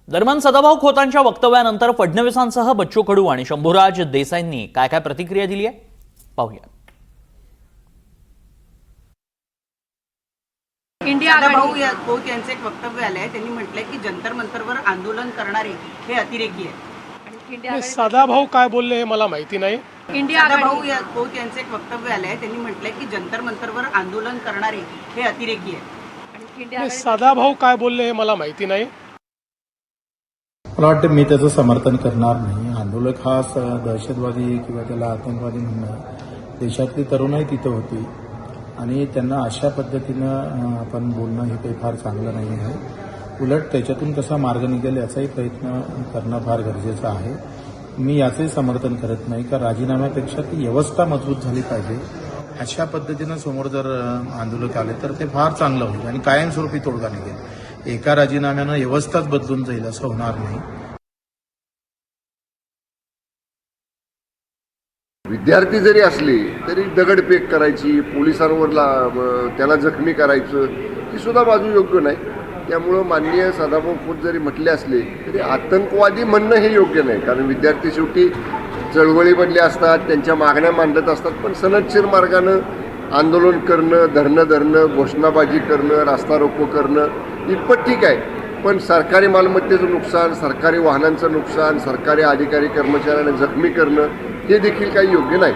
दरम्यान सदाभाऊ खोतांच्या वक्तव्यानंतर फडणवीसांसह बच्चू कडू आणि शंभूराज देसाईंनी काय काय प्रतिक्रिया दिली आहे पाहूया। सदाभाऊ खोत यांचे एक वक्तव्य आले आहे। त्यांनी म्हटलंय की जंतर मंतरवर आंदोलन करणारे हे अतिरेकी आहेत। सदाभाऊ काय बोलले हे मला माहिती नाही। सदाभाऊ खोत यांचे एक वक्तव्य आले आहे। त्यांनी म्हटलंय की जंतर मंतरवर आंदोलन करणारे हे अतिरेकी आहेत। सदाभाऊ काय बोलले हे मला माहिती नाही। मला वाटतं मी त्याचं समर्थन करणार नाही। आंदोलक हा दहशतवादी किंवा त्याला आतंकवादी म्हणणं, देशातली तरुणाई तिथं होती आणि त्यांना अशा पद्धतीनं आपण बोलणं हे काही फार चांगलं नाही आहे। उलट त्याच्यातून कसा मार्ग निघेल याचाही प्रयत्न करणं फार गरजेचं आहे। मी याचंही समर्थन करत नाही का राजीनाम्यापेक्षा ती व्यवस्था मजबूत झाली पाहिजे। अशा पद्धतीनं समोर जर आंदोलक आले तर ते फार चांगलं होईल आणि कायमस्वरूपी तोडगा निघेल। एका राजीनाम्यानं व्यवस्थाच बदलून जाईल असं होणार नाही। विद्यार्थी जरी असले तरी दगडफेक करायची, पोलिसांवर त्याला जखमी करायचं ही सुद्धा बाजू योग्य नाही। त्यामुळं माननीय सदाभाऊ खोत जरी म्हटले असले तरी आतंकवादी म्हणणं हे योग्य नाही, कारण विद्यार्थी शेवटी चळवळीमधले असतात, त्यांच्या मागण्या मांडत असतात। पण सनदशीर मार्गानं आंदोलन करणं, धरणं धरणं, घोषणाबाजी करणं, रास्ता रोको करणं इतपत ठीक आहे। पण सरकारी मालमत्तेचं नुकसान, सरकारी वाहनांचं नुकसान, सरकारी अधिकारी कर्मचाऱ्यांना जखमी करणं हे देखील काही योग्य नाही।